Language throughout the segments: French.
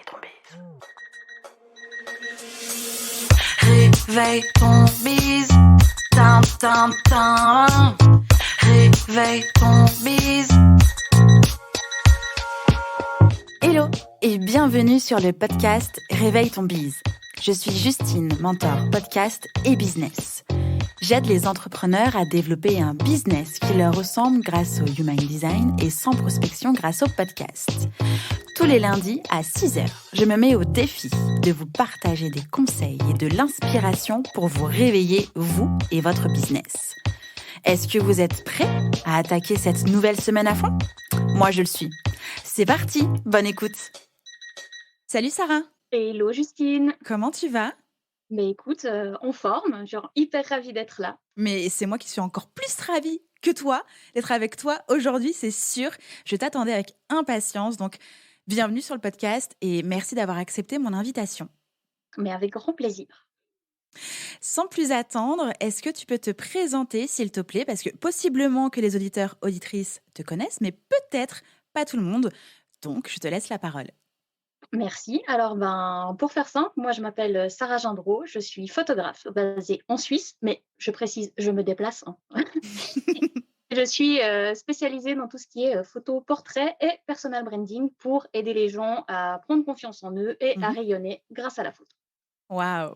ton bise. Réveille ton bise. Tin, tin, tin. Réveille ton bise. Hello et bienvenue sur le podcast Réveille ton bise. Je suis Justine, mentor podcast et business. J'aide les entrepreneurs à développer un business qui leur ressemble grâce au Human Design et sans prospection grâce au podcast. Tous les lundis à 6h, je me mets au défi de vous partager des conseils et de l'inspiration pour vous réveiller, vous et votre business. Est-ce que vous êtes prêts à attaquer cette nouvelle semaine à fond ? Moi, je le suis. C'est parti, bonne écoute. Salut Sarah. Hello Justine. Comment tu vas ? Mais écoute, en forme, genre hyper ravie d'être là. Mais c'est moi qui suis encore plus ravie que toi d'être avec toi aujourd'hui, c'est sûr. Je t'attendais avec impatience, donc bienvenue sur le podcast et merci d'avoir accepté mon invitation. Mais avec grand plaisir. Sans plus attendre, est-ce que tu peux te présenter, s'il te plaît ? Parce que possiblement que les auditeurs, auditrices te connaissent, mais peut-être pas tout le monde. Donc, je te laisse la parole. Merci. Alors, pour faire simple, moi, je m'appelle Sarah Gendreau, je suis photographe basée en Suisse, mais je précise, je me déplace. Je suis spécialisée dans tout ce qui est photo, portrait et personal branding pour aider les gens à prendre confiance en eux et à rayonner grâce à la photo. Waouh!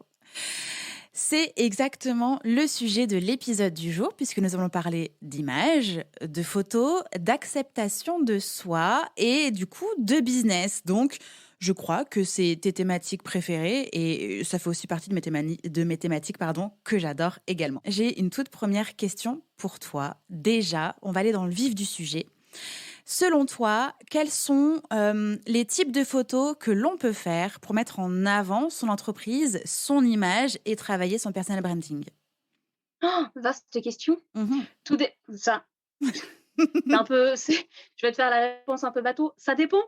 C'est exactement le sujet de l'épisode du jour, puisque nous allons parler d'images, de photos, d'acceptation de soi et du coup de business. Donc, je crois que c'est tes thématiques préférées et ça fait aussi partie de mes thématiques que j'adore également. J'ai une toute première question pour toi. Déjà, on va aller dans le vif du sujet. Selon toi, quels sont les types de photos que l'on peut faire pour mettre en avant son entreprise, son image et travailler son personal branding ? Vaste question. Mhm. Ça, c'est un peu, je vais te faire la réponse un peu bateau. Ça dépend.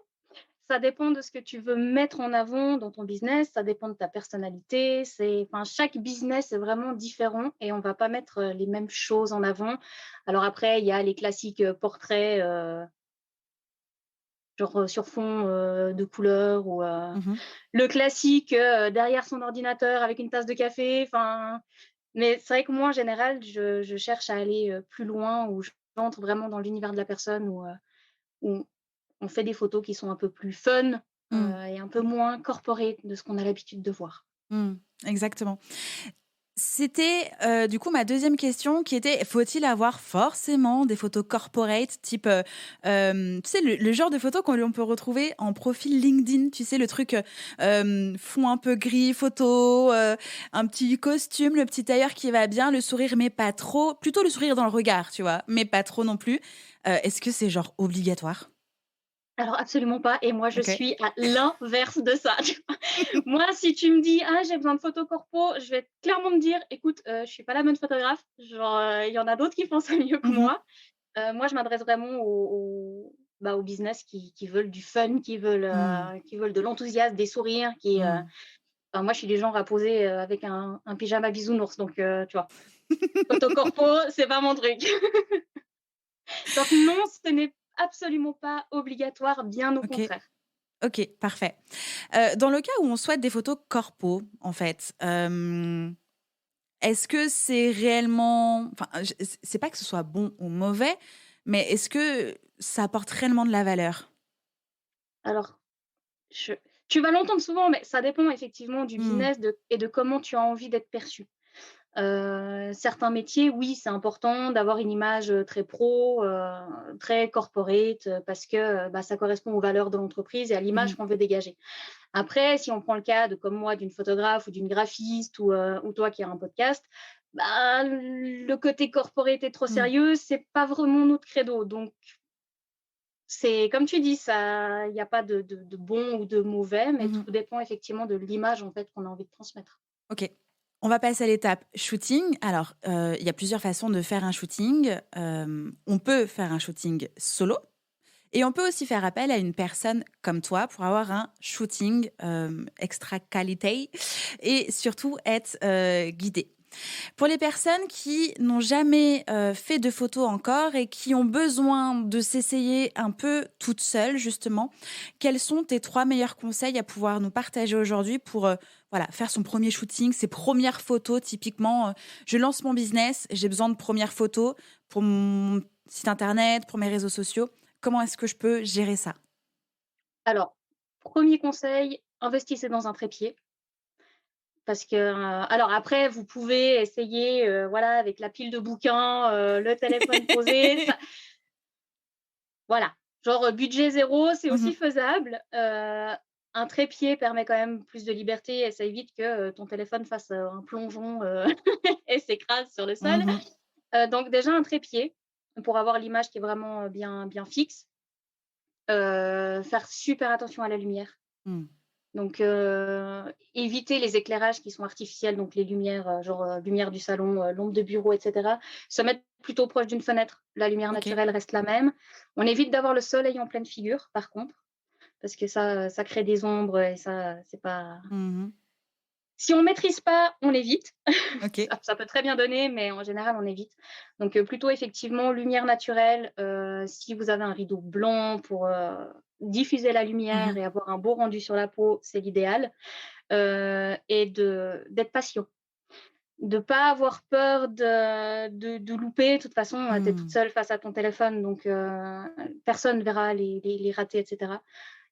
Ça dépend de ce que tu veux mettre en avant dans ton business, ça dépend de ta personnalité. Chaque business est vraiment différent et on ne va pas mettre les mêmes choses en avant. Alors après, il y a les classiques portraits, genre sur fond de couleur ou le classique derrière son ordinateur avec une tasse de café. Mais c'est vrai que moi, en général, je cherche à aller plus loin, où j'entre vraiment dans l'univers de la personne, où on fait des photos qui sont un peu plus fun et un peu moins corporate de ce qu'on a l'habitude de voir. Exactement. C'était du coup ma deuxième question qui était, faut-il avoir forcément des photos corporate type, tu sais, le genre de photos qu'on peut retrouver en profil LinkedIn, tu sais, le truc fond un peu gris, photo, un petit costume, le petit tailleur qui va bien, le sourire mais pas trop, plutôt le sourire dans le regard, tu vois, mais pas trop non plus. Est-ce que c'est genre obligatoire ? Alors absolument pas, et moi je Ok. suis à l'inverse de ça. Moi, si tu me dis: «Ah, j'ai besoin de photos corpo», je vais clairement me dire: «Écoute, je suis pas la bonne photographe, genre, il y en a d'autres qui font ça mieux que Mhm. moi». Moi, je m'adresse vraiment aux business qui veulent du fun, qui veulent de l'enthousiasme, des sourires, moi, je suis du genre à poser, avec un pyjama bisounours, donc tu vois? Photo corpo, c'est pas mon truc. Donc non, ce n'est absolument pas obligatoire, bien au Ok. contraire. Ok, parfait. Dans le cas où on souhaite des photos corpo, en fait, est-ce que c'est réellement... Enfin, c'est pas que ce soit bon ou mauvais, mais est-ce que ça apporte réellement de la valeur ? Alors, je tu vas l'entendre souvent, mais ça dépend effectivement du Hmm. business et de comment tu as envie d'être perçu. Certains métiers, oui, c'est important d'avoir une image, très pro, très corporate, parce que, ça correspond aux valeurs de l'entreprise et à l'image Mhm. qu'on veut dégager. Après, si on prend le cas de comme moi, d'une photographe ou d'une graphiste ou toi qui as un podcast, le côté corporate et trop Hmm. sérieux, c'est pas vraiment notre credo. Donc c'est comme tu dis, ça il y a pas de bon ou de mauvais, mais Mhm. tout dépend effectivement de l'image, en fait, qu'on a envie de transmettre. Ok. On va passer à l'étape shooting. Alors, il y a plusieurs façons de faire un shooting. On peut faire un shooting solo. Et on peut aussi faire appel à une personne comme toi pour avoir un shooting extra qualité et surtout être guidé. Pour les personnes qui n'ont jamais fait de photos encore et qui ont besoin de s'essayer un peu toutes seules, justement, quels sont tes 3 meilleurs conseils à pouvoir nous partager aujourd'hui pour voilà, faire son premier shooting, ses premières photos typiquement je lance mon business, j'ai besoin de premières photos pour mon site internet, pour mes réseaux sociaux. Comment est-ce que je peux gérer ça? Alors, premier conseil, investissez dans un trépied parce que, alors après vous pouvez essayer, voilà, avec la pile de bouquins, le téléphone posé, ça voilà, genre, budget zéro, c'est aussi Mmh. faisable. Un trépied permet quand même plus de liberté et ça évite que, ton téléphone fasse, un plongeon, et s'écrase sur le sol. Mmh. Donc déjà un trépied pour avoir l'image qui est vraiment, bien fixe. Faire super attention à la lumière. Mmh. Donc éviter les éclairages qui sont artificiels, donc les lumières, genre, lumière du salon, lampe de bureau et cetera. Se mettre plutôt proche d'une fenêtre. La lumière OK. naturelle reste la même. On évite d'avoir le soleil en pleine figure, par contre, parce que ça crée des ombres et ça, c'est pas Mmh. si on maîtrise pas, on évite. OK. Ça peut très bien donner, mais en général, on évite. Donc, plutôt effectivement lumière naturelle, si vous avez un rideau blanc pour, diffuser la lumière Mmh. et avoir un beau rendu sur la peau, c'est l'idéal. Et d'être patient. De pas avoir peur de louper. De toute façon, tu es toute Mmh. seule face à ton téléphone, donc personne ne verra les ratés et cetera.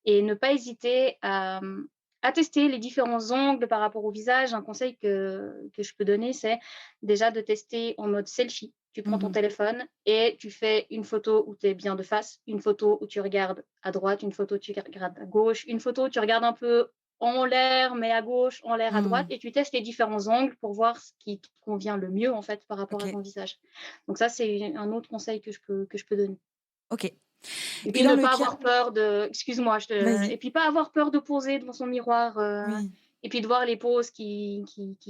Et ne pas hésiter à tester les différents angles par rapport au visage. Un conseil que je peux donner, c'est déjà de tester en mode selfie. Tu prends ton Mmh. téléphone et tu fais une photo où tu es bien de face, une photo où tu regardes à droite, une photo où tu regardes à gauche, une photo où tu regardes un peu en l'air, mais à gauche, en l'air, à droite, Mmh. et tu testes les différents angles pour voir ce qui te convient le mieux, en fait, par rapport à OK. ton visage. Donc ça, c'est un autre conseil que je peux donner. OK. Et Et puis dans ne le pas cas avoir peur de excuse-moi, vas-y. et puis pas avoir peur de poser devant son miroir, Oui. et puis de voir les poses qui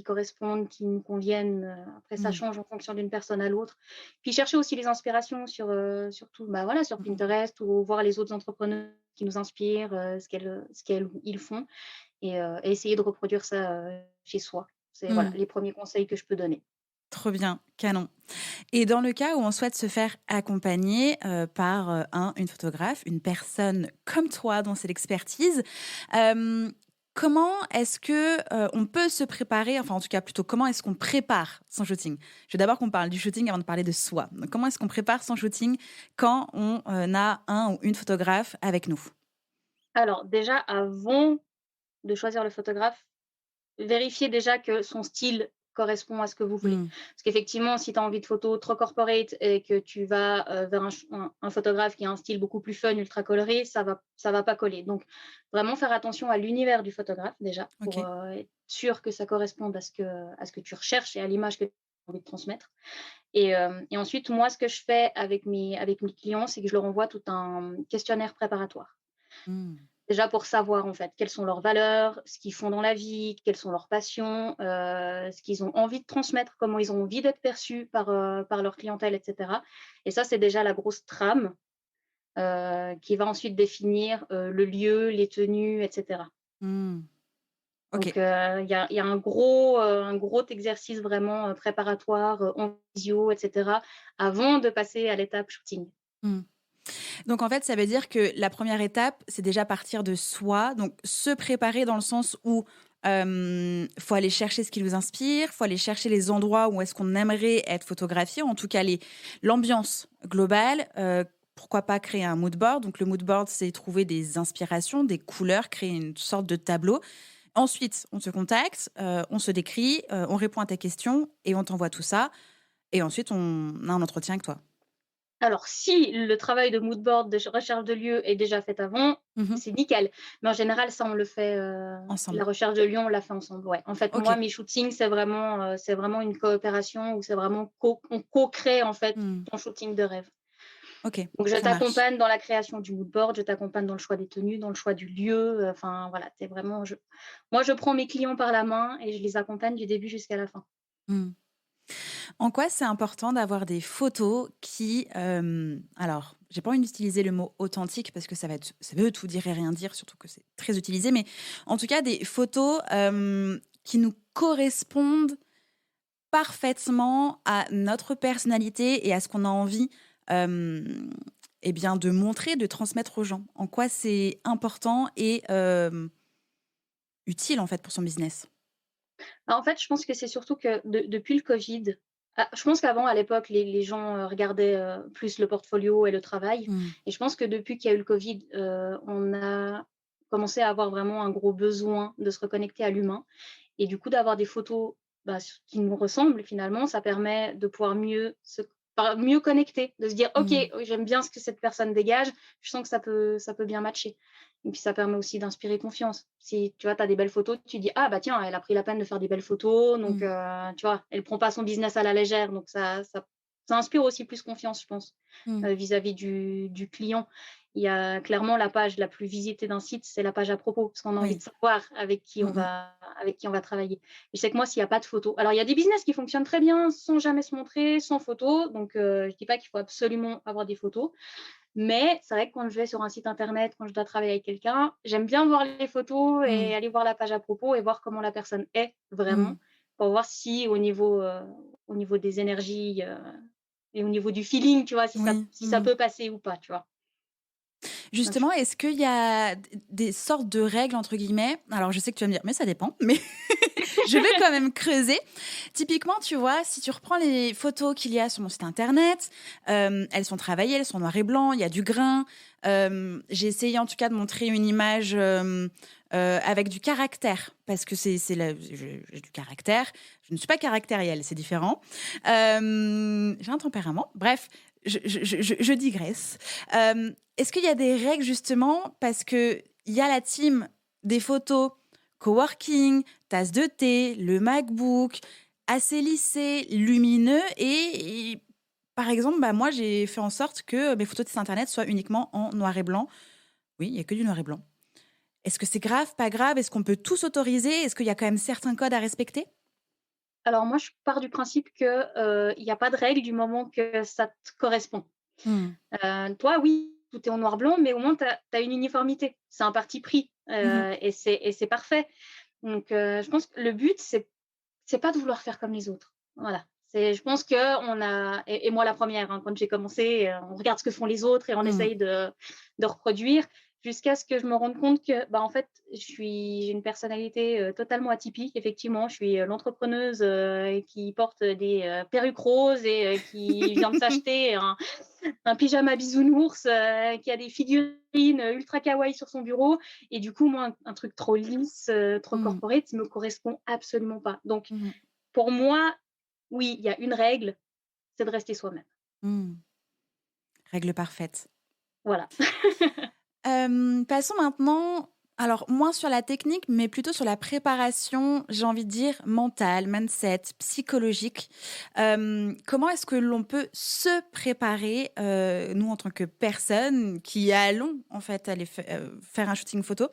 correspondent, qui nous conviennent, après ça Mmh. change en fonction d'une personne à l'autre. Puis chercher aussi les inspirations surtout, bah, voilà, sur Mmh. Pinterest ou voir les autres entrepreneurs qui nous inspirent, ce qu'elles ou ils font et essayer de reproduire ça, chez soi. C'est voilà, Mmh. les premiers conseils que je peux donner. Trop bien, canon. Et dans le cas où on souhaite se faire accompagner, par, une photographe, une personne comme toi dont c'est l'expertise, hem, comment est-ce que, on peut se préparer, enfin en tout cas plutôt comment est-ce qu'on prépare son shooting? Je veux d'abord qu'on parle du shooting avant de parler de soi. Donc comment est-ce qu'on prépare son shooting quand on, a un ou une photographe avec nous? Alors déjà, avant de choisir le photographe, vérifiez déjà que son style correspond à ce que vous voulez. Mmh. Parce qu'effectivement, si tu as envie de photos trop corporate et que tu vas, vers un photographe qui a un style beaucoup plus fun, ultra coloré, ça va pas coller. Donc vraiment faire attention à l'univers du photographe déjà pour, OK. être sûr que ça corresponde à ce que tu recherches et à l'image que tu as envie de transmettre. Et ensuite, moi, ce que je fais avec mes clients, c'est que je leur envoie tout un questionnaire préparatoire. Mmh. Déjà pour savoir, en fait, quelles sont leurs valeurs, ce qu'ils font dans la vie, quelles sont leurs passions, ce qu'ils ont envie de transmettre, comment ils ont envie d'être perçus par leur clientèle et cetera. Et ça, c'est déjà la grosse trame, qui va ensuite définir, le lieu, les tenues et cetera. Mmh. OK. Donc il y a un gros exercice vraiment, préparatoire, en visio et cetera, avant de passer à l'étape shooting. Mmh. Donc en fait, ça veut dire que la première étape, c'est déjà partir de soi, donc se préparer dans le sens où, faut aller chercher ce qui nous inspire, faut aller chercher les endroits où est-ce qu'on aimerait être photographié, en tout cas l'ambiance globale, pourquoi pas créer un mood board? Donc le mood board, c'est trouver des inspirations, des couleurs, créer une sorte de tableau. Ensuite, on te contacte, on se décrit, on répond à tes questions et on t'envoie tout ça et ensuite on a un entretien avec toi. Alors, si le travail de mood board, de recherche de lieu est déjà fait avant, Mmh. c'est nickel. Mais en général, ça, on le fait, la Ensemble. recherche de lieu, on l'a fait ensemble, ouais. En fait, moi, OK. mes shootings, c'est vraiment une coopération où c'est vraiment on co-crée, en fait, Mmh. ton shooting de rêve. OK, Donc je ça marche. t'accompagne dans la création du mood board, je t'accompagne dans le choix des tenues, dans le choix du lieu, enfin, voilà, c'est vraiment moi, je prends mes clients par la main et je les accompagne du début jusqu'à la fin. Mmh. En quoi c'est important d'avoir des photos qui, alors, j'ai pas envie d'utiliser le mot authentique parce que ça veut tout dire et rien dire, surtout que c'est très utilisé, mais en tout cas des photos, qui nous correspondent parfaitement à notre personnalité et à ce qu'on a envie, hem, eh bien, de montrer, de transmettre aux gens. En quoi c'est important et utile, en fait, pour son business. En fait, je pense que c'est surtout que depuis le Covid, je pense qu'avant, à l'époque, les gens, regardaient, plus le portfolio et le travail Mmh. et je pense que depuis qu'il y a eu le Covid, on a commencé à avoir vraiment un gros besoin de se reconnecter à l'humain et du coup, d'avoir des photos, bah, qui nous ressemblent finalement, ça permet de pouvoir mieux connecter, de se dire: «OK, Mmh. j'aime bien ce que cette personne dégage, je sens que ça peut bien matcher». Et puis ça permet aussi d'inspirer confiance. Si tu vois, tu as des belles photos, tu dis: «Ah bah tiens, elle a pris la peine de faire des belles photos, donc Mmh. tu vois, elle prend pas son business à la légère», donc ça inspire aussi plus confiance, je pense, Mmh. vis-à-vis du client. Il y a clairement la page la plus visitée d'un site, c'est la page à propos, parce qu'on a envie de Oui. savoir avec qui Mmh on mh. va travailler. Et je sais que moi, s'il y a pas de photos, alors il y a des business qui fonctionnent très bien sans jamais se montrer, sans photos, donc je dis pas qu'il faut absolument avoir des photos, mais c'est vrai que quand je vais sur un site internet, quand je dois travailler avec quelqu'un, j'aime bien voir les photos Mmh. et aller voir la page à propos et voir comment la personne est vraiment, Mmh. pour voir si au niveau des énergies, et au niveau du feeling, tu vois, Oui. si ça Mmh. peut passer ou pas, tu vois? Donc je Justement, est-ce qu'il y a des sortes de «règles» entre guillemets? Alors je sais que tu vas me dire: «Mais ça dépend», mais je vais quand même creuser. Typiquement, tu vois, si tu reprends les photos qu'il y a sur mon site internet, elles sont travaillées, elles sont noir et blanc, il y a du grain. J'ai essayé en tout cas de montrer une image, avec du caractère parce que c'est la j'ai du caractère. Je ne suis pas caractérielle, c'est différent. J'ai un tempérament. Bref, je digresse. Est-ce qu'il y a des règles justement parce qu'il y a la team des photos coworking, tasse de thé, le MacBook, assez lissé, lumineux et par exemple, bah, moi, j'ai fait en sorte que mes photos de site internet soient uniquement en noir et blanc. Oui, il y a que du noir et blanc. Est-ce que c'est grave, pas grave? Est-ce qu'on peut tout s'autoriser? Est-ce qu'il y a quand même certains codes à respecter? Alors moi, je pars du principe que, il y a pas de règle du moment que ça te correspond. Mmh. Toi, oui, tout est en noir blanc, mais au moins tu as une uniformité. C'est un parti pris, Mmh. et c'est parfait. Donc je pense que le but, c'est pas de vouloir faire comme les autres. Voilà. Je pense qu'on a et moi la première, hein, quand j'ai commencé, on regarde ce que font les autres et on Mmh. essaye de reproduire jusqu'à ce que je me rende compte que, bah, en fait, j'ai une personnalité, totalement atypique. Effectivement, je suis, l'entrepreneuse, qui porte des, perruques roses et qui vient de s'acheter un pyjama bisounours, qui a des figurines, ultra kawaii sur son bureau et du coup, moi, un truc trop lisse, trop Mmh. corporate, me correspond absolument pas. Donc Mmh. pour moi, oui, il y a une règle, c'est de rester soi-même. Mmh. Règle parfaite. Voilà. Passons maintenant, alors moins sur la technique, mais plutôt sur la préparation, j'ai envie de dire mentale, mindset, psychologique. Comment est-ce que l'on peut se préparer, nous en tant que personnes qui allons en fait aller faire un shooting photo?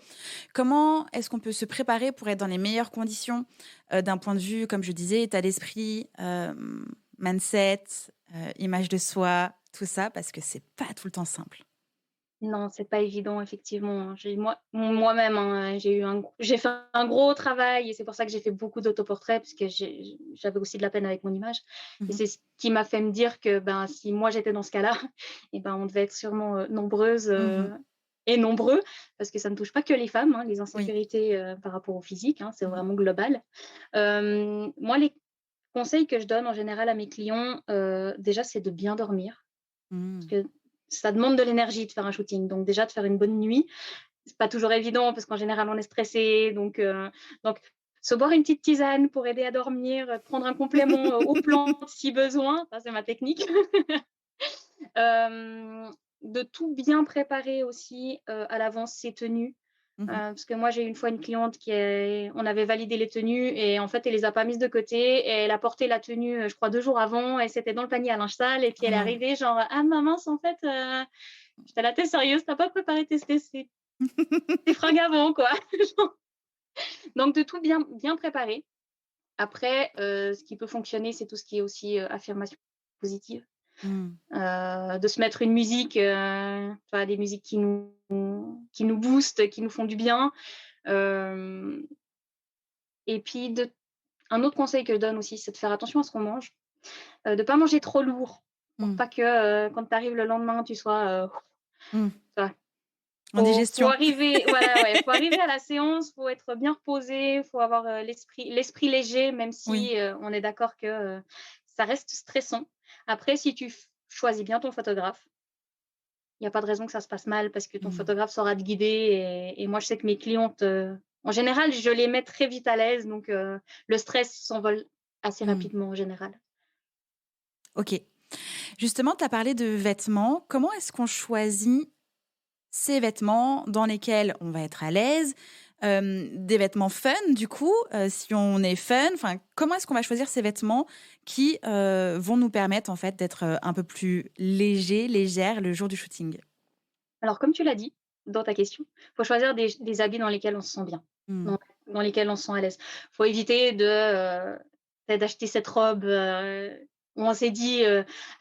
Comment est-ce qu'on peut se préparer pour être dans les meilleures conditions, d'un point de vue, comme je disais, état d'esprit, mindset, image de soi, tout ça? Parce que c'est pas tout le temps simple. Non, c'est pas évident effectivement, hein. Moi-même, hein, j'ai fait un gros travail et c'est pour ça que j'ai fait beaucoup d'autoportraits parce que j'avais aussi de la peine avec mon image et Mmh. c'est ce qui m'a fait me dire que, ben, si moi j'étais dans ce cas-là et ben, on devait être sûrement, nombreuses, Mmh. et nombreux parce que ça ne touche pas que les femmes, hein, les Oui. insécurités, par rapport au physique, hein, c'est Mmh mh. vraiment global. Moi, les conseils que je donne en général à mes clients, déjà, c'est de bien dormir. Mmh. Parce que ça demande de l'énergie de faire un shooting, donc déjà de faire une bonne nuit, c'est pas toujours évident parce qu'en général on est stressé, donc se boire une petite tisane pour aider à dormir, prendre un complément, aux plantes si besoin, ça c'est ma technique. Hem, de tout bien préparer aussi, à l'avance ses tenues, Mmh. parce que moi j'ai eu une fois une cliente on avait validé les tenues et en fait elle les a pas mises de côté et elle a porté la tenue, je crois 2 jours avant et c'était dans le panier à linge sale et puis Oh elle est non. arrivée genre: «Ah ma mince en fait, j'étais là: «Tu sérieuse? Tu pas préparé tes fringues avant quoi?» Donc de tout bien préparer. Après, ce qui peut fonctionner, c'est tout ce qui est aussi, affirmation positive, Mmh. de se mettre une musique, tu vois, des musiques qui nous boostent, qui nous font du bien, hem et puis Un autre conseil que je donne aussi, c'est de faire attention à ce qu'on mange, de pas manger trop lourd pour Mmh. pas que, quand tu arrives le lendemain, tu sois, Mmh. tu vois? En Faut digestion. arriver voilà, ouais, faut arriver à la séance, faut être bien reposé, faut avoir, l'esprit léger, même Oui. si, on est d'accord que, ça reste stressant. Après, si tu choisis bien ton photographe, il y a pas de raison que ça se passe mal parce que ton Mmh. photographe saura te guider et moi, je sais que mes clientes, en général, je les mets très vite à l'aise donc le stress s'envole assez Mmh. rapidement en général. OK. Justement, tu as parlé de vêtements. Comment est-ce qu'on choisit ces vêtements dans lesquels on va être à l'aise? Des vêtements fun du coup, si on est fun, enfin, comment est-ce qu'on va choisir ces vêtements qui, vont nous permettre en fait d'être, un peu plus léger, légère le jour du shooting? Alors comme tu l'as dit dans ta question, faut choisir des habits dans lesquels on se sent bien, Mmh. dans dans lesquels on se sent à l'aise. Faut éviter peut-être d'acheter cette robe, où on s'est dit,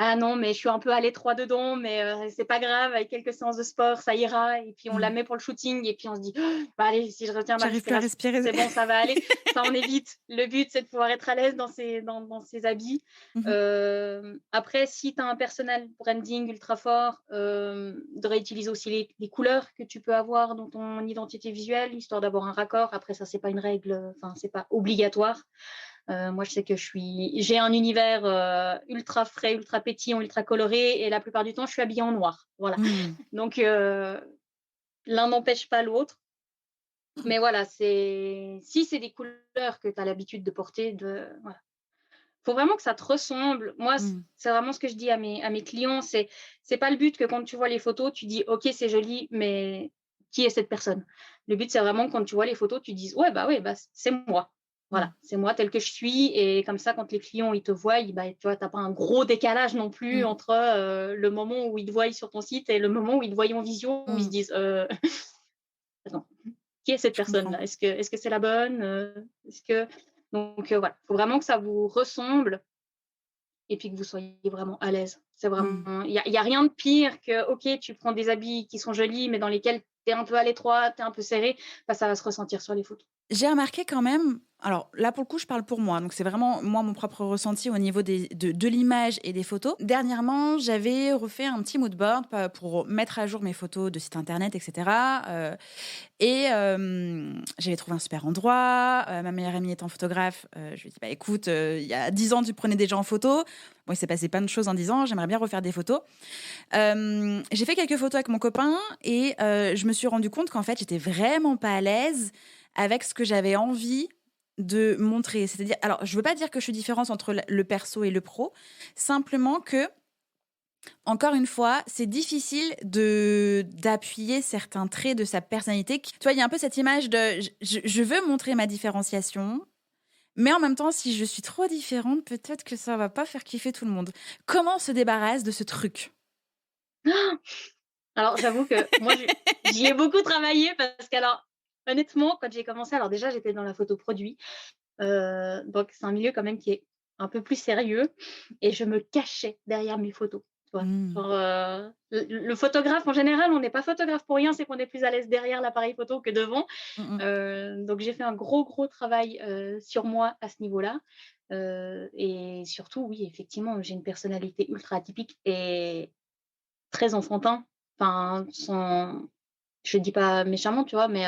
«Ah non, mais je suis un peu à l'étroit dedans, mais c'est pas grave, avec quelques séances de sport, ça ira» et puis on la Mmh. met pour le shooting et puis on se dit: «Bah allez, si je retiens ma J'arrive plus à respiration, respirer. c'est bon, ça va aller». Ça, on évite. Le but, c'est de pouvoir être à l'aise dans ces habits. Mmh mh. Après, si tu as un personal branding ultra fort, de réutiliser aussi les couleurs que tu peux avoir dans ton identité visuelle, histoire d'avoir un raccord. Après ça, c'est pas une règle, enfin, c'est pas obligatoire. Moi, je sais que j'ai un univers, ultra frais, ultra pétillant, ultra coloré et la plupart du temps, je suis habillée en noir. Voilà. Mmh. Donc l'un n'empêche pas l'autre. Mais voilà, si c'est des couleurs que tu as l'habitude de porter, voilà. Faut vraiment que ça te ressemble. Moi, Mmh. c'est vraiment ce que je dis à mes clients, c'est pas le but que quand tu vois les photos, tu dis: «OK, c'est joli, mais qui est cette personne?» Le but, c'est vraiment quand tu vois les photos, tu dises: «Ouais, bah, oui, bah, c'est moi». Mmh. Voilà, c'est moi tel que je suis et comme ça, quand les clients, ils te voient, bah, tu vois, tu as pas un gros décalage non plus Mmh. entre, le moment où ils te voient sur ton site et le moment où ils te voient en visio, où ils se Mmh. disent: attends, qui est cette Je comprends. personne-là? Est-ce que c'est la bonne? Est-ce que» donc voilà, faut vraiment que ça vous ressemble et puis que vous soyez vraiment à l'aise. C'est Mmh. vraiment il y a rien de pire que, OK, tu prends des habits qui sont jolis, mais dans lesquels tu es un peu à l'étroit, tu es un peu serré, bah, ça va se ressentir sur les photos. J'ai remarqué quand même, alors là pour le coup je parle pour moi, donc c'est vraiment moi mon propre ressenti au niveau de l'image et des photos. Dernièrement, j'avais refait un petit mood board pour mettre à jour mes photos de site internet, etc. J'avais trouvé un super endroit. Ma meilleure amie étant photographe, je lui ai dit bah écoute, il y a 10 ans tu prenais déjà en photo. Bon, il s'est passé plein de choses en 10 ans, j'aimerais bien refaire des photos. J'ai fait quelques photos avec mon copain et je me suis rendu compte qu'en fait j'étais vraiment pas à l'aise avec ce que j'avais envie de montrer. C'est-à-dire, alors, je veux pas dire que je suis différente entre le perso et le pro, simplement que, encore une fois, c'est difficile d'appuyer certains traits de sa personnalité. Tu vois, il y a un peu cette image de je veux montrer ma différenciation, mais en même temps, si je suis trop différente, peut-être que ça va pas faire kiffer tout le monde. Comment on se débarrasse de ce truc? Alors j'avoue que moi j'y ai beaucoup travaillé parce qu'alors, honnêtement, quand j'ai commencé, alors déjà j'étais dans la photo produit, donc c'est un milieu quand même qui est un peu plus sérieux et je me cachais derrière mes photos, tu vois? Mmh. Genre, le photographe en général, on n'est pas photographe pour rien, c'est qu'on est plus à l'aise derrière l'appareil photo que devant. Mmh mh. Donc j'ai fait un gros, gros travail, sur moi à ce niveau-là, et surtout oui, effectivement, j'ai une personnalité ultra atypique et très enfantin. Enfin, sans je dis pas méchamment, tu vois? Mais,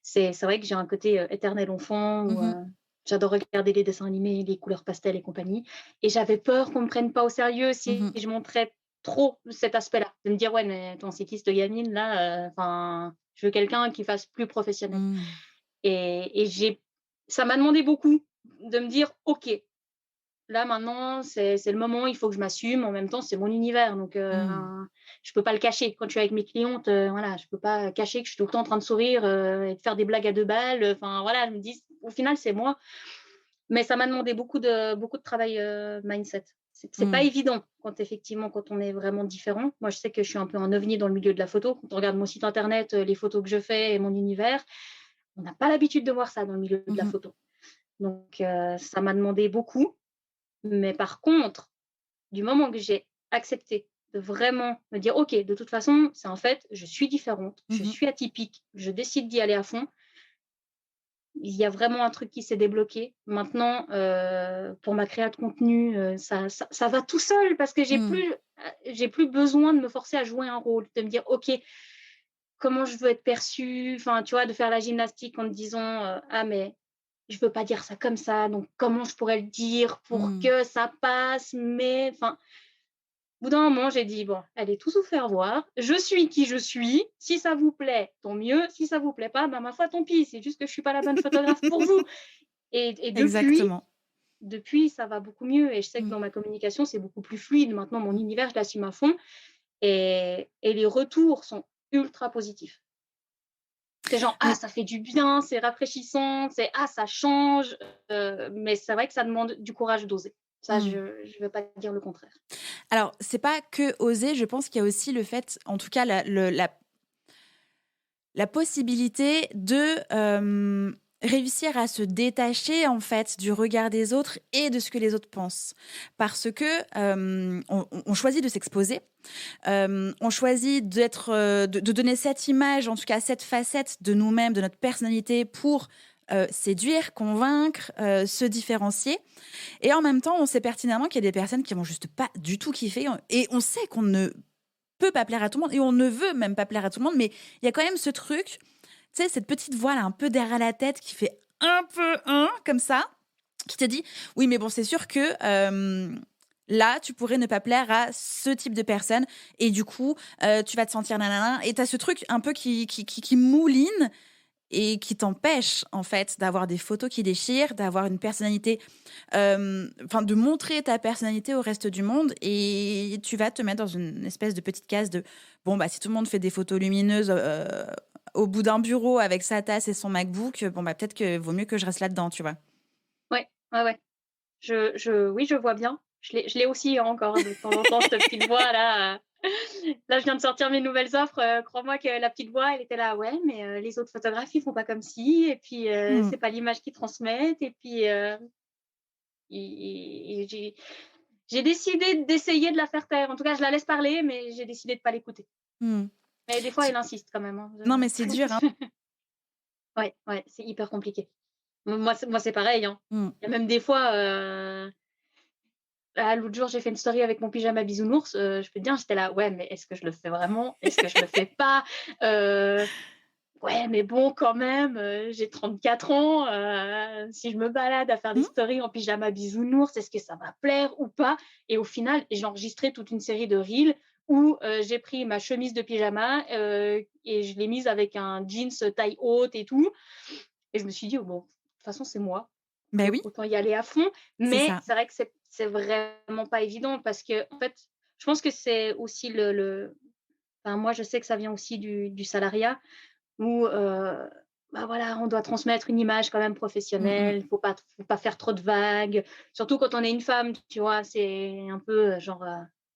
c'est vrai que j'ai un côté, éternel enfant où, Mmh. j'adore regarder les dessins animés, les couleurs pastel et compagnie et j'avais peur qu'on me prenne pas au sérieux si Mmh. je montrais trop cet aspect-là. De me dire: «Ouais, mais attends, c'est qui cette gamine là?» Enfin, je veux quelqu'un qui fasse plus professionnel Mmh. et ça m'a demandé beaucoup de me dire: «OK, là, maintenant, c'est le moment, il faut que je m'assume. En même temps, c'est mon univers, donc Mmh. je peux pas le cacher. Quand je suis avec mes clientes, voilà, je peux pas cacher que je suis tout le temps en train de sourire, et de faire des blagues à 2 balles, enfin voilà, je me dis: «Au final, c'est moi». Mais ça m'a demandé beaucoup de travail, mindset. C'est pas Mmh. évident quand effectivement, quand on est vraiment différent. Moi, je sais que je suis un peu un ovni dans le milieu de la photo. Quand on regarde mon site internet, les photos que je fais et mon univers, on n'a pas l'habitude de voir ça dans le milieu de la Mmh. photo. Donc ça m'a demandé beaucoup. Mais par contre, du moment que j'ai accepté de vraiment me dire: «OK, de toute façon, c'est un fait, je suis différente, je Mmh. suis atypique, je décide d'y aller à fond», il y a vraiment un truc qui s'est débloqué. Maintenant, pour ma créa de contenu, ça va tout seul parce que Mmh. j'ai plus besoin de me forcer à jouer un rôle, de me dire: «OK, comment je veux être perçue?» Enfin, tu vois, de faire la gymnastique en te disant, «Ah mais je veux pas dire ça comme ça, donc comment je pourrais le dire pour Mmh. que ça passe?» Mais enfin, au bout d'un moment, j'ai dit: «Bon, allez tous vous faire voir. Je suis qui je suis. Si ça vous plaît, tant mieux. Si ça vous plaît pas, bah, ma foi, tant pis. C'est juste que je suis pas la bonne photographe pour vous». Et Exactement. depuis, ça va beaucoup mieux et je sais que Mmh. dans ma communication, c'est beaucoup plus fluide. Maintenant, mon Mmh. univers, je l'assume à fond et les retours sont ultra positifs. C'est genre: «Ah, Mais ça fait du bien, c'est rafraîchissant, c'est ah, ça change», mais c'est vrai que ça demande du courage d'oser. Ça, mmh. je vais pas dire le contraire. Alors, c'est pas que oser, je pense qu'il y a aussi le fait, en tout cas la possibilité de, réussir à se détacher, en fait, du regard des autres et de ce que les autres pensent. Parce que, on choisit de s'exposer, on choisit d'être, de donner cette image, en tout cas cette facette de nous-mêmes, de notre personnalité pour, séduire, convaincre, se différencier et en même temps, on sait pertinemment qu'il y a des personnes qui vont juste pas du tout kiffer et on sait qu'on ne peut pas plaire à tout le monde et on ne veut même pas plaire à tout le monde, mais il y a quand même ce truc, tu sais, cette petite voix là, un peu derrière la tête qui fait un peu comme ça, qui te dit: «Oui, mais bon, c'est sûr que, là, tu pourrais ne pas plaire à ce type de personne et du coup, tu vas te sentir nanana» et tu as ce truc un peu qui mouline et qui t'empêche, en fait, d'avoir des photos qui déchirent, d'avoir une personnalité, enfin, de montrer ta personnalité au reste du monde et tu vas te mettre dans une espèce de petite case de: «Bon, bah, si tout le monde fait des photos lumineuses, au bout d'un bureau avec sa tasse et son MacBook, bon, bah, peut-être que vaut mieux que je reste là-dedans», tu vois? Ouais, ouais, ouais. Oui, je vois bien. Je l'ai aussi encore de temps en temps, cette petite voix là, là, je viens de sortir mes nouvelles offres, crois-moi que la petite voix, elle était là: «Ouais, mais les autres photographes, ils font pas comme ci et puis, Mmh. c'est pas l'image qu'ils transmettent» et puis, et j'ai décidé d'essayer de la faire taire. En tout cas, je la laisse parler, mais j'ai décidé de pas l'écouter. Mmh. Mais des fois, Tu elle insiste quand même, hein, Non, mais c'est dur, hein. ouais, ouais, c'est hyper compliqué. Moi, c'est pareil, hein. Mmh. Il y a même des fois, l'autre jour, j'ai fait une story avec mon pyjama bisounours, je peux te dire, j'étais là: «Ouais, mais est-ce que je le fais vraiment? Est-ce que je le fais pas? Heu, ouais, mais bon, quand même, j'ai 34 ans, si je me balade à faire des Mmh. stories en pyjama bisounours, est-ce que ça va plaire ou pas?» Et au final, j'ai enregistré toute une série de reels où, j'ai pris ma chemise de pyjama, et je l'ai mise avec un jeans taille haute et tout et je me suis dit: «Oh, «Bon, de toute façon, c'est moi, Bah, oui, autant y aller à fond». c'est Mais ça. c'est vrai que c'est vraiment pas évident parce qu'en fait, je pense que c'est aussi enfin, moi, je sais que ça vient aussi du salariat où, bah, voilà, on doit transmettre une image quand même Mmh mh. professionnelle, faut pas faire trop de vagues, surtout quand on est une femme, tu vois? C'est un peu, genre,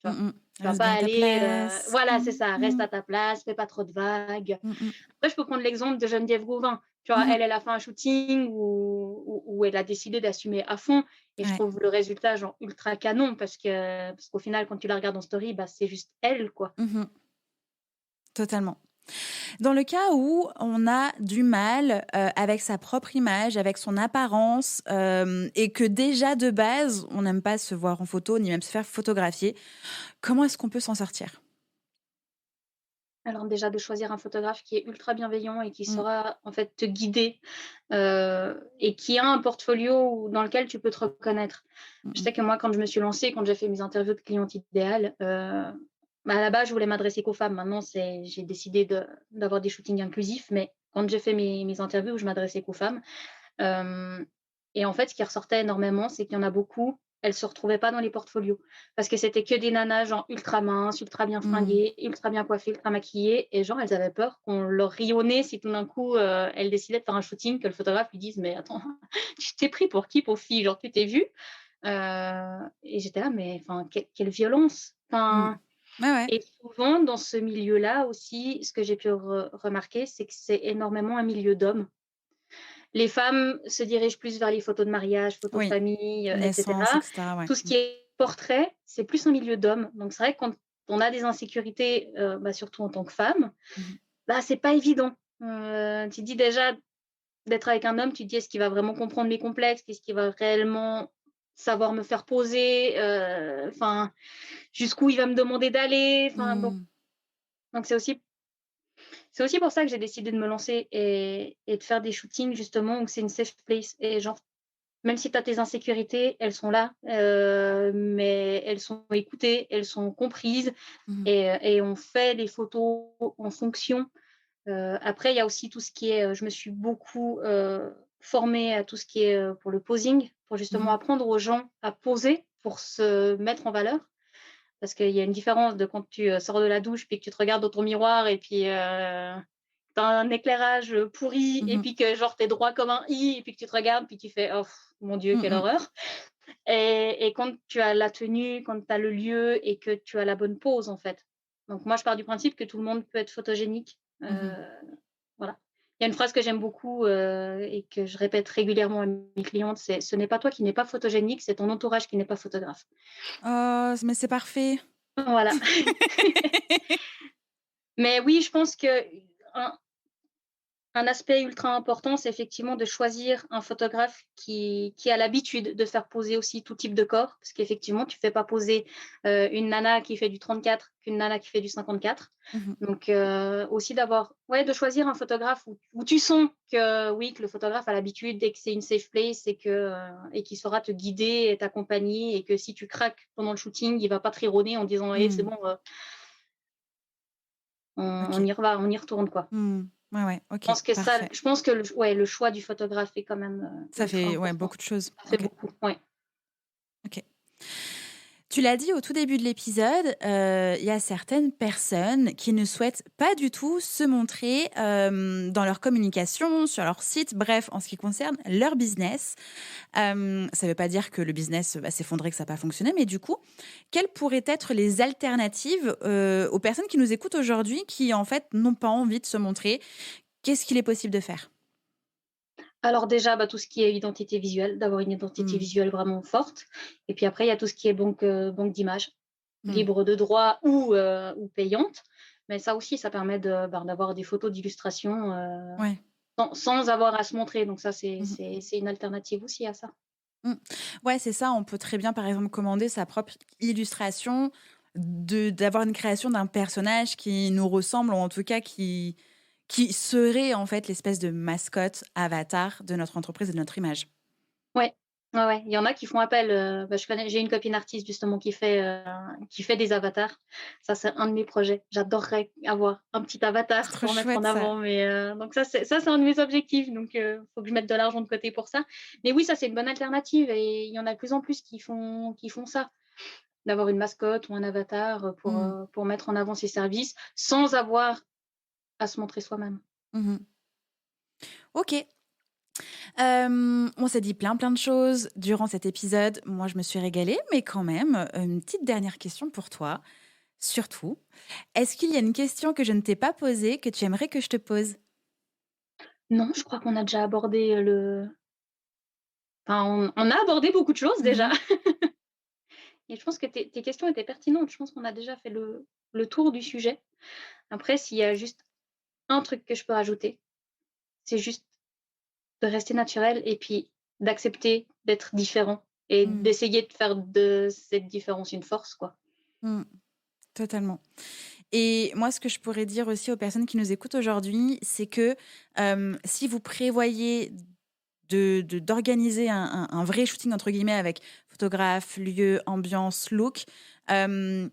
tu vois? Mmh mh. Tu vas Reste pas bien à ta aller, place. voilà, c'est Mmh. ça, reste Mmh. à ta place, fais pas trop de vagues. Mmh mh. Après, je peux prendre l'exemple de Geneviève Gauvin. Tu vois, Mmh mh. elle a fait un shooting où elle a décidé d'assumer à fond et je Ouais. trouve le résultat, genre, ultra canon parce qu'au final, quand tu la regardes en story, bah, c'est juste elle, quoi. Mmh mh. Totalement. Dans le cas où on a du mal, avec sa propre image, avec son apparence, et que déjà de base, on n'aime pas se voir en photo, ni même se faire photographier, comment est-ce qu'on peut s'en sortir? Alors déjà de choisir un photographe qui est ultra bienveillant et qui Mmh. saura en fait te guider, et qui a un portfolio dans lequel tu peux te reconnaître. Mmh Je mh. sais que moi quand je me suis lancée, quand j'ai fait mes interviews de clientes idéales, bah, à la base je voulais m'adresser qu'aux femmes. Maintenant j'ai décidé d'avoir des shootings inclusifs, mais quand j'ai fait mes interviews, je m'adressais qu'aux femmes. Hem et en fait, ce qui ressortait énormément, c'est qu'il y en a beaucoup, elles se retrouvaient pas dans les portfolios parce que c'était que des nanas genre ultra minces, ultra bien Mmh. fringuées, ultra bien coiffées, ultra maquillées et genre elles avaient peur qu'on leur rie au nez si tout d'un coup, elles décidaient de faire un shooting, que le photographe lui dise: «Mais attends, tu t'es pris pour qui pauvre fille? Genre tu t'es vue?» Et j'étais là: «Mais enfin quelle violence!» Mmh. Enfin Ouais, ouais. et souvent dans ce milieu-là aussi, ce que j'ai pu remarquer, c'est que c'est énormément un milieu d'hommes. Les femmes se dirigent plus vers les photos de mariage, photos de Oui. famille, et Naissance et cetera. cetera, ouais. Tout ce qui est portrait, c'est plus un milieu d'hommes. Donc c'est vrai que quand on a des insécurités, bah, surtout en tant que femme, Mmh mh. bah, c'est pas évident. Tu te dis déjà d'être avec un homme, tu te dis: «Est-ce qu'il va vraiment comprendre mes complexes? Qu'est-ce qu'il va réellement savoir me faire poser? Enfin, jusqu'où il va me demander d'aller?» Enfin, Mmh. donc c'est aussi pour ça que j'ai décidé de me lancer et de faire des shootings justement où c'est une safe place et genre, même si tu as tes insécurités, elles sont là, mais elles sont écoutées, elles sont comprises Mmh. et on fait des photos en fonction. Après, il y a aussi tout ce qui est, je me suis beaucoup, formée à tout ce qui est, pour le posing, pour justement Mmh. apprendre aux gens à poser pour se mettre en valeur. Parce qu'il y a une différence de quand tu, sors de la douche, puis que tu te regardes dans ton miroir et puis, tu as un éclairage, pourri et Mmh. puis que genre tu es droit comme un i et puis que tu te regardes, puis tu fais: «Oh mon Dieu, Mmh quelle mh. horreur» et quand tu as la tenue, quand tu as le lieu et que tu as la bonne pose, en fait. Donc moi, je pars du principe que tout le monde peut être photogénique, Mmh. voilà. Il y a une phrase que j'aime beaucoup, et que je répète régulièrement à mes clientes, c'est: «Ce n'est pas toi qui n'es pas photogénique, c'est ton entourage qui n'est pas photographe». Oh, mais c'est parfait. Voilà. Mais oui, je pense qu'un un aspect ultra important, c'est effectivement de choisir un photographe qui a l'habitude de faire poser aussi tout type de corps. Parce qu'effectivement, tu fais pas poser, une nana qui fait du 34 qu'une nana qui fait du 54. Mmh. Donc aussi d'avoir ouais, de choisir un photographe où tu sens que oui, que le photographe a l'habitude et que c'est une safe place et qu'il saura te guider et t'accompagner et que si tu craques pendant le shooting, il va pas te rironner en disant: «Eh, c'est Mmh. bon, on OK. y reva on y retourne, quoi». Mmh. Ouais, ouais, Je OK, pense que ça parfait. je pense que le choix du photographe est quand même, Ça ultra fait, ouais, important. beaucoup de choses. Ça fait OK, beaucoup, ouais. OK. Tu l'as dit au tout début de l'épisode, il y a certaines personnes qui ne souhaitent pas du tout se montrer, dans leur communication, sur leur site, bref, en ce qui concerne leur business. Ça ne veut pas dire que le business va s'effondrer, que ça va pas fonctionner, mais du coup, quelles pourraient être les alternatives, aux personnes qui nous écoutent aujourd'hui, qui en fait n'ont pas envie de se montrer? Qu'est-ce qu'il est possible de faire? Alors déjà, bah, tout ce qui est identité visuelle, d'avoir une identité Mmh. visuelle vraiment forte et puis après il y a tout ce qui est banque d'images, Mmh. libre de droit ou payante. Mais ça aussi, ça permet d'avoir des photos d'illustration, Ouais. sans avoir à se montrer. Donc ça, c'est Mmh. c'est c'est une alternative aussi à ça. Mmh. Ouais, c'est ça, on peut très bien, par exemple, commander sa propre illustration, d'avoir une création d'un personnage qui nous ressemble ou en tout cas qui serait, en fait, l'espèce de mascotte avatar de notre entreprise et de notre image. Ouais, ouais, ouais. Il y en a qui font appel, j'ai une copine artiste justement qui fait des avatars. Ça, c'est un de mes projets. J'adorerais avoir un petit C'est avatar trop pour mettre en chouette ça. avant, mais donc ça c'est un de mes objectifs, donc faut que je mette de l'argent de côté pour ça. Mais oui, ça, c'est une bonne alternative et il y en a de plus en plus qui font ça, d'avoir une mascotte ou un avatar, Mmh. pour mettre en avant ses services, sans avoir à se montrer soi-même. Mmh. OK. On s'est dit plein, plein de choses durant cet épisode. Moi, je me suis régalée, mais quand même, une petite dernière question pour toi, surtout. Est-ce qu'il y a une question que je ne t'ai pas posée, que tu aimerais que je te pose? Non, je crois qu'on a déjà abordé, le enfin, on a abordé beaucoup de choses déjà. Mmh. Et je pense que tes questions étaient pertinentes. Je pense qu'on a déjà fait le tour du sujet. Après, s'il y a juste un truc que je peux rajouter, c'est juste de rester naturel et puis d'accepter d'être différent et Mmh. d'essayer de faire de cette différence une force, quoi. Mmh. Totalement. Et moi, ce que je pourrais dire aussi aux personnes qui nous écoutent aujourd'hui, c'est que, si vous prévoyez d'organiser un vrai «shooting» entre guillemets avec photographe, lieu, ambiance, look, hem,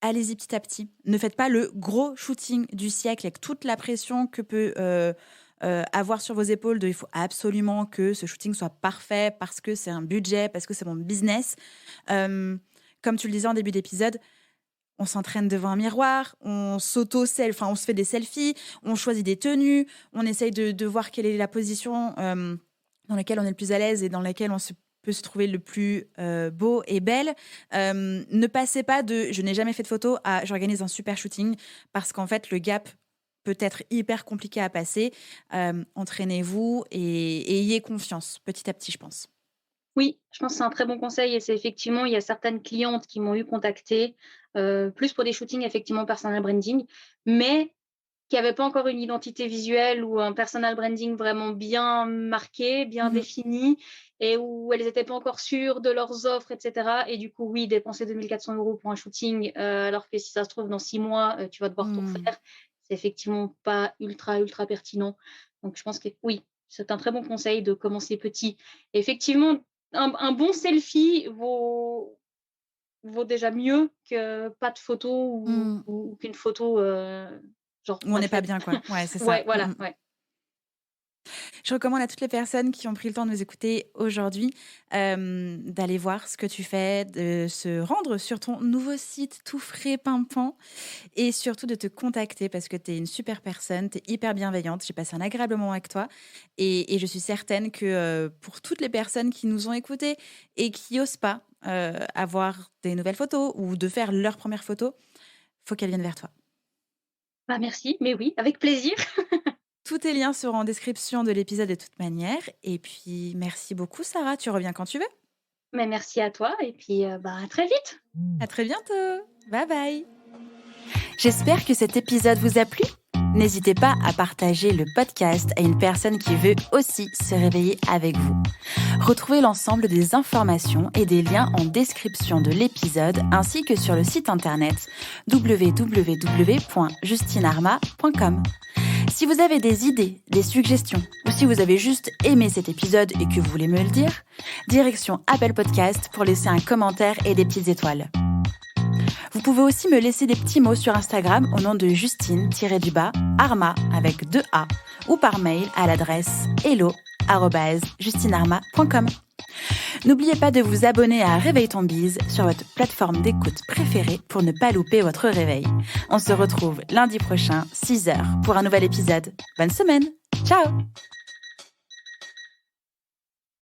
allez-y petit à petit. Ne faites pas le gros shooting du siècle avec toute la pression que peut, avoir sur vos épaules de: «Il faut absolument que ce shooting soit parfait parce que c'est un budget, parce que c'est mon business». Hem, Comme tu le disais en début d'épisode, on s'entraîne devant un miroir, on enfin, on se fait des selfies, on choisit des tenues, on essaye de voir quelle est la position, dans laquelle on est le plus à l'aise et dans laquelle peut se trouver le plus, beau et belle. Ne passez pas de «je n'ai jamais fait de photo» à «j'organise un super shooting» parce qu'en fait, le gap peut être hyper compliqué à passer. Entraînez-vous et ayez confiance petit à petit, je pense. Oui, je pense que c'est un très bon conseil et c'est effectivement, il y a certaines clientes qui m'ont eu contactée, plus pour des shootings effectivement personal branding, mais qui n'avaient pas encore une identité visuelle ou un personal branding vraiment bien marqué, bien défini, et où elles n'étaient pas encore sûres de leurs offres, etc. Et du coup, oui, dépenser 2 400 € pour un shooting, alors que si ça se trouve, dans 6 mois, tu vas devoir tout refaire, c'est effectivement pas ultra, ultra pertinent. Donc, je pense que oui, c'est un très bon conseil de commencer petit. Et effectivement, un bon selfie vaut déjà mieux que pas de photo ou qu'une photo, genre Où on mal n'est pas faite. bien, quoi. Ouais, c'est ça. Ouais, voilà, ouais. Je recommande à toutes les personnes qui ont pris le temps de nous écouter aujourd'hui, d'aller voir ce que tu fais, de se rendre sur ton nouveau site tout frais, pimpant, et surtout de te contacter parce que tu es une super personne, tu es hyper bienveillante. J'ai passé un agréable moment avec toi et je suis certaine que pour toutes les personnes qui nous ont écoutés et qui n'osent pas avoir des nouvelles photos ou de faire leur première photo, faut qu'elles viennent vers toi. Bah, merci, mais oui, avec plaisir. Tous tes liens seront en description de l'épisode de toute manière. Et puis, merci beaucoup, Sarah. Tu reviens quand tu veux. Mais merci à toi et puis, bah, à très vite. À très bientôt. Bye bye. J'espère que cet épisode vous a plu. N'hésitez pas à partager le podcast à une personne qui veut aussi se réveiller avec vous. Retrouvez l'ensemble des informations et des liens en description de l'épisode ainsi que sur le site internet www.justinarma.com. Si vous avez des idées, des suggestions ou si vous avez juste aimé cet épisode et que vous voulez me le dire, direction Apple Podcast pour laisser un commentaire et des petites étoiles. Vous pouvez aussi me laisser des petits mots sur Instagram au nom de Justine-Arma avec 2 A ou par mail à l'adresse hello@justinarma.com. N'oubliez pas de vous abonner à Réveille ton bise sur votre plateforme d'écoute préférée pour ne pas louper votre réveil. On se retrouve lundi prochain, 6h, pour un nouvel épisode. Bonne semaine. Ciao!